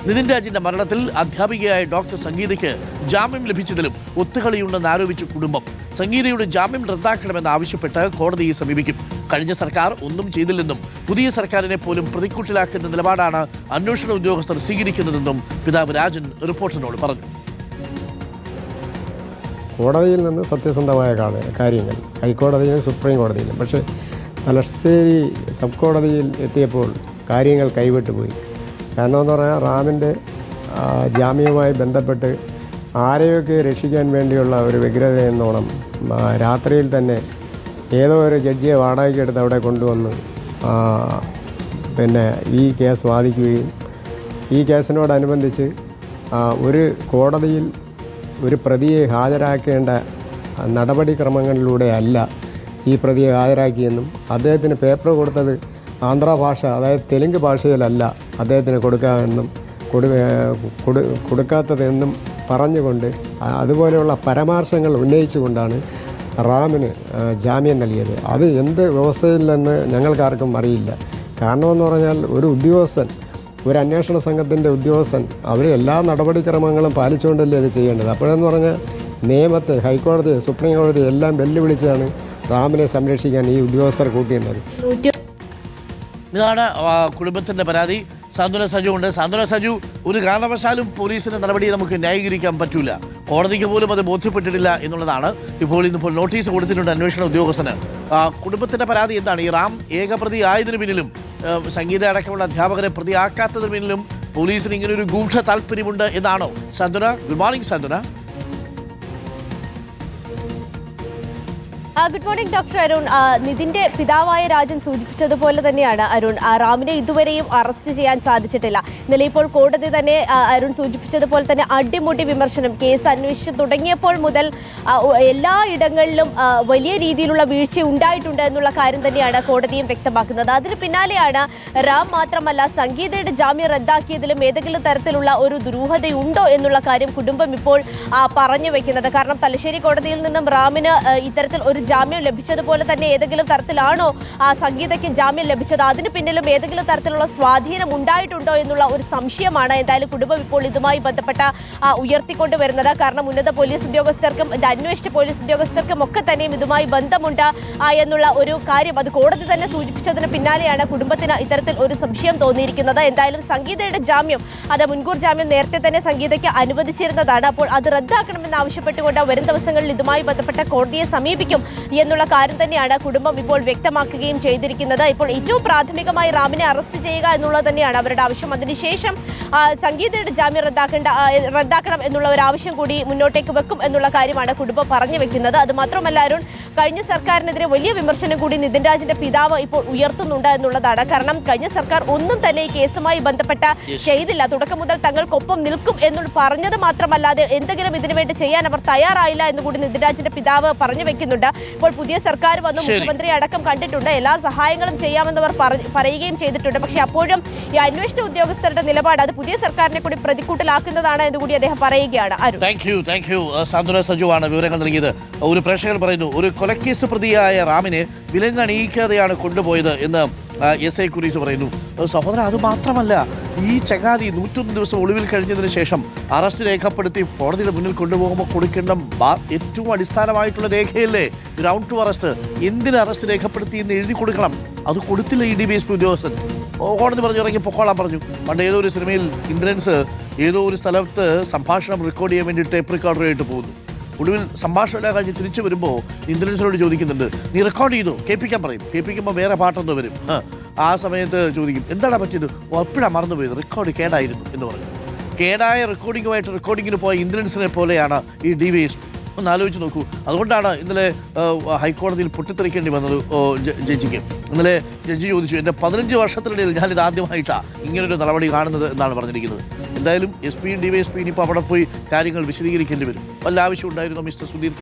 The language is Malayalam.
നിതിൻ രാജിന്റെ മരണത്തിൽ അധ്യാപികയായ ഡോക്ടർ സംഗീതയ്ക്ക് ജാമ്യം ലഭിച്ചതിലും ഒത്തുകളിയുണ്ടെന്ന് ആരോപിച്ച കുടുംബം സംഗീതയുടെ ജാമ്യം റദ്ദാക്കണമെന്ന് ആവശ്യപ്പെട്ട് കോടതിയെ സമീപിക്കും. കഴിഞ്ഞ സർക്കാർ ഒന്നും ചെയ്തില്ലെന്നും പുതിയ സർക്കാരിനെ പോലും പ്രതിക്കൂട്ടിലാക്കുന്ന നിലപാടാണ് അന്വേഷണ ഉദ്യോഗസ്ഥർ സ്വീകരിക്കുന്നതെന്നും പിതാവ് രാജൻ റിപ്പോർട്ടറിനോട് പറഞ്ഞു. കോടതിയിൽ നിന്ന് സത്യസന്ധമായ കാര്യങ്ങൾ ഹൈക്കോടതിയിലും സുപ്രീം കോടതിയിലും, പക്ഷേ തലശ്ശേരി സബ് കോടതിയിൽ എത്തിയപ്പോൾ കാര്യങ്ങൾ കൈവിട്ടുപോയി. കാരണം എന്ന് പറഞ്ഞാൽ റാമിൻ്റെ ജാമ്യവുമായി ബന്ധപ്പെട്ട് ആരെയൊക്കെ രക്ഷിക്കാൻ വേണ്ടിയുള്ള ഒരു വ്യഗ്രത എന്നോണം രാത്രിയിൽ തന്നെ ഏതോ ഒരു ജഡ്ജിയെ വാടകയ്ക്കെടുത്ത് അവിടെ കൊണ്ടുവന്ന് ഈ കേസ് വാദിക്കുകയും ഈ കേസിനോടനുബന്ധിച്ച് ഒരു കോടതിയിൽ ഒരു പ്രതിയെ ഹാജരാക്കേണ്ട നടപടിക്രമങ്ങളിലൂടെ അല്ല ഈ പ്രതിയെ ഹാജരാക്കിയെന്നും അദ്ദേഹത്തിന് പേപ്പർ കൊടുത്തത് ആന്ധ്ര ഭാഷ, അതായത് തെലുങ്ക് ഭാഷയിലല്ല അദ്ദേഹത്തിന് കൊടുക്കാമെന്നും കൊടുക്കാത്തതെന്നും പറഞ്ഞുകൊണ്ട് അതുപോലെയുള്ള പരാമർശങ്ങൾ ഉന്നയിച്ചുകൊണ്ടാണ് റാമിന് ജാമ്യം നൽകിയത്. അത് എന്ത് വ്യവസ്ഥയിലെന്ന് ഞങ്ങൾക്കാർക്കും അറിയില്ല. കാരണമെന്ന് പറഞ്ഞാൽ ഒരു ഉദ്യോഗസ്ഥൻ, ഒരു അന്വേഷണ സംഘത്തിൻ്റെ ഉദ്യോഗസ്ഥൻ, അവർ എല്ലാ നടപടിക്രമങ്ങളും പാലിച്ചുകൊണ്ടല്ലേ ഇത് ചെയ്യേണ്ടത്. അപ്പോഴെന്ന് പറഞ്ഞാൽ നിയമത്തെ, ഹൈക്കോടതി, സുപ്രീം കോടതി എല്ലാം വെല്ലുവിളിച്ചാണ് റാമിനെ സംരക്ഷിക്കാൻ ഈ ഉദ്യോഗസ്ഥർ കൂട്ടിയിരുന്നത്. ഇതാണ് കുടുംബത്തിന്റെ പരാതി. സാന്ത്വന സജു ഉണ്ട്. സാന്ത്വന സജു, ഒരു കാരണവശാലും പോലീസിന്റെ നടപടി നമുക്ക് ന്യായീകരിക്കാൻ പറ്റൂല. കോടതിക്ക് പോലും അത് ബോധ്യപ്പെട്ടിട്ടില്ല എന്നുള്ളതാണ്. ഇന്നിപ്പോൾ നോട്ടീസ് കൊടുത്തിട്ടുണ്ട് അന്വേഷണ ഉദ്യോഗസ്ഥന്. കുടുംബത്തിന്റെ പരാതി എന്താണ്? ഈ റാം ഏകപ്രതി ആയതിനു പിന്നിലും സംഗീത അടക്കമുള്ള അധ്യാപകരെ പ്രതിയാക്കാത്തതിന് പിന്നിലും പോലീസിന് ഇങ്ങനെ ഒരു ഗൂഢ താല്പര്യമുണ്ട് എന്നാണോ? Santhwana, good morning Santhwana. Good morning doctor Arun. നിതിന്റെ പിതാവായ രാജൻ സൂചിപ്പിച്ചതുപോലെ തന്നെയാണ് അരുൺ, റാമിനെ ഇതുവരെയും അറസ്റ്റ് ചെയ്യാൻ സാധിച്ചിട്ടില്ല. ഇന്നലെ ഇപ്പോൾ കോടതി തന്നെ അരുൺ സൂചിപ്പിച്ചതുപോലെ തന്നെ അടിമുടി വിമർശനം, കേസ് അന്വേഷിച്ച് തുടങ്ങിയപ്പോൾ മുതൽ എല്ലാ ഇടങ്ങളിലും വലിയ രീതിയിലുള്ള വീഴ്ച ഉണ്ടായിട്ടുണ്ട് എന്നുള്ള കാര്യം തന്നെയാണ് കോടതിയും വ്യക്തമാക്കുന്നത്. അതിന് പിന്നാലെയാണ് റാം മാത്രമല്ല സംഗീതയുടെ ജാമ്യം റദ്ദാക്കിയതിലും ഏതെങ്കിലും തരത്തിലുള്ള ഒരു ദുരൂഹതയുണ്ടോ എന്നുള്ള കാര്യം കുടുംബം ഇപ്പോൾ പറഞ്ഞു വെക്കുന്നത്. കാരണം തലശ്ശേരി കോടതിയിൽ നിന്നും റാമിന് ഇത്തരത്തിൽ ഒരു ജാമ്യം ലഭിച്ചതുപോലെ തന്നെ ഏതെങ്കിലും തരത്തിലാണോ സംഗീതയ്ക്ക് ജാമ്യം ലഭിച്ചത്? അതിന് പിന്നിലും ഏതെങ്കിലും തരത്തിലുള്ള സ്വാധീനം ഉണ്ടായിട്ടുണ്ടോ എന്നുള്ള ഒരു സംശയമാണ് എന്തായാലും കുടുംബം ഇപ്പോൾ ഇതുമായി ബന്ധപ്പെട്ട ഉയർത്തിക്കൊണ്ടുവരുന്നത്. കാരണം ഉന്നത പോലീസ് ഉദ്യോഗസ്ഥർക്കും അന്വേഷിച്ച പോലീസ് ഉദ്യോഗസ്ഥർക്കും ഒക്കെ തന്നെയും ഇതുമായി ബന്ധമുണ്ട് എന്നുള്ള ഒരു കാര്യം അത് കോടതി തന്നെ സൂചിപ്പിച്ചതിന് പിന്നാലെയാണ് കുടുംബത്തിന് ഇത്തരത്തിൽ ഒരു സംശയം തോന്നിയിരിക്കുന്നത്. എന്തായാലും സംഗീതയുടെ ജാമ്യം, അത് മുൻകൂർ ജാമ്യം നേരത്തെ തന്നെ സംഗീതയ്ക്ക് അനുവദിച്ചിരുന്നതാണ്. അപ്പോൾ അത് റദ്ദാക്കണമെന്ന് ആവശ്യപ്പെട്ടുകൊണ്ട് വരും ദിവസങ്ങളിൽ ഇതുമായി ബന്ധപ്പെട്ട കോടതിയെ സമീപിക്കും എന്നുള്ള കാര്യം തന്നെയാണ് കുടുംബം ഇപ്പോൾ വ്യക്തമാക്കുകയും ചെയ്തിരിക്കുന്നത്. ഇപ്പോൾ ഏറ്റവും പ്രാഥമികമായി റാമിനെ അറസ്റ്റ് ചെയ്യുക എന്നുള്ളത് തന്നെയാണ് അവരുടെ ആവശ്യം. അതിനുശേഷം സംഗീതയുടെ ജാമ്യം റദ്ദാക്കണം എന്നുള്ള ഒരു ആവശ്യം കൂടി മുന്നോട്ടേക്ക് വെക്കും എന്നുള്ള കാര്യമാണ് കുടുംബം പറഞ്ഞു വെക്കുന്നത്. അത് മാത്രമല്ല അരുൺ, കഴിഞ്ഞ സർക്കാരിനെതിരെ വലിയ വിമർശനം കൂടി നിതിൻ രാജിന്റെ പിതാവ് ഇപ്പോൾ ഉയർത്തുന്നുണ്ട് എന്നുള്ളതാണ്. കാരണം കഴിഞ്ഞ സർക്കാർ ഒന്നും തന്നെ ഈ കേസുമായി ബന്ധപ്പെട്ട ചെയ്തില്ല. തുടക്കം മുതൽ തങ്ങൾക്കൊപ്പം നിൽക്കും എന്ന് പറഞ്ഞത് മാത്രമല്ലാതെ എന്തെങ്കിലും ഇതിനുവേണ്ടി ചെയ്യാൻ അവർ തയ്യാറായില്ല എന്നുകൂടി നിതിൻ രാജിന്റെ പിതാവ് പറഞ്ഞു വെക്കുന്നുണ്ട്. ഇപ്പോൾ പുതിയ സർക്കാർ വന്ന് മുഖ്യമന്ത്രി അടക്കം കണ്ടിട്ടുണ്ട്, എല്ലാ സഹായങ്ങളും ചെയ്യാമെന്നവർ പറയുകയും ചെയ്തിട്ടുണ്ട്. പക്ഷെ അപ്പോഴും ഈ അന്വേഷണ ഉദ്യോഗസ്ഥരുടെ നിലപാട് അത് പുതിയ സർക്കാരിനെ കൂടി പ്രതിക്കൂട്ടിലാക്കുന്നതാണ് എന്നുകൂടി അദ്ദേഹം പറയുകയാണ്. താങ്ക് യു സാന്ത്വന സജു ആണ് വിവരങ്ങൾ നൽകിയത്. ഒരു പ്രേക്ഷകർ പറയുന്നു, ഒരു കൊലക്കേസ് പ്രതിയായ റാമിനെ വിലങ്ങണിയിക്കാതെയാണ് കൊണ്ടുപോയത് എന്ന് എസ് ഐ കുരീസ് പറയുന്നു. സഹോദരൻ, അത് മാത്രമല്ല, ഈ ചങ്ങാതി 101 ദിവസം ഒളിവിൽ കഴിഞ്ഞതിന് ശേഷം അറസ്റ്റ് രേഖപ്പെടുത്തി കോടതിയുടെ മുന്നിൽ കൊണ്ടുപോകുമ്പോൾ കൊടുക്കേണ്ട ഏറ്റവും അടിസ്ഥാനമായിട്ടുള്ള രേഖയല്ലേ ഗ്രൗണ്ട് ടു അറസ്റ്റ്. എന്തിന് അറസ്റ്റ് രേഖപ്പെടുത്തി എന്ന് എഴുതി കൊടുക്കണം. അത് കൊടുത്തില്ല ഈ DVSP ഉദ്യോഗസ്ഥൻ. കോടതി പറഞ്ഞു ഇറങ്ങി പൊക്കോളാൻ പറഞ്ഞു. പണ്ട് ഏതോ ഒരു സിനിമയിൽ ഇന്ദ്രൻസ് ഏതോ ഒരു സ്ഥലത്ത് സംഭാഷണം റെക്കോർഡ് ചെയ്യാൻ വേണ്ടി ടേപ്പ് റെക്കോർഡറായിട്ട് പോകുന്നു. ഒടുവിൽ സംഭാഷണം കഴിഞ്ഞ് തിരിച്ചു വരുമ്പോൾ ഇന്ദ്രൻസിനോട് ചോദിക്കുന്നുണ്ട്, നീ റെക്കോർഡ് ചെയ്തു? കേൾപ്പിക്കാൻ പറയും. കേൾപ്പിക്കുമ്പോൾ വേറെ പാട്ടൊന്ന് വരും. ആ സമയത്ത് ചോദിക്കും, എന്താണ് പറ്റിയത്? എപ്പോഴാണ് മറന്നുപോയത്? റെക്കോർഡ് കേടായിരുന്നു എന്ന് പറഞ്ഞു. കേടായ റെക്കോർഡിങ്ങിന് പോയ ഇന്ദ്രൻസിനെ പോലെയാണ് ഈ DVSP. ഒന്ന് ആലോചിച്ച് നോക്കൂ. അതുകൊണ്ടാണ് ഇന്നലെ ഹൈക്കോടതിയിൽ പൊട്ടിത്തെറിക്കേണ്ടി വന്നത് ജഡ്ജിക്ക്. ഇന്നലെ ജഡ്ജി ചോദിച്ചു, എൻ്റെ 15 വർഷത്തിനിടയിൽ ഞാനിത് ആദ്യമായിട്ടാണ് ഇങ്ങനൊരു നടപടി കാണുന്നത് എന്നാണ് പറഞ്ഞിരിക്കുന്നത്. എന്തായാലും SP യും DVSP ഇനിയിപ്പോൾ അവിടെ പോയി കാര്യങ്ങൾ വിശദീകരിക്കേണ്ടി വരും. വല്ല ആവശ്യം ഉണ്ടായിരുന്നോ മിസ്റ്റർ സുധീർ?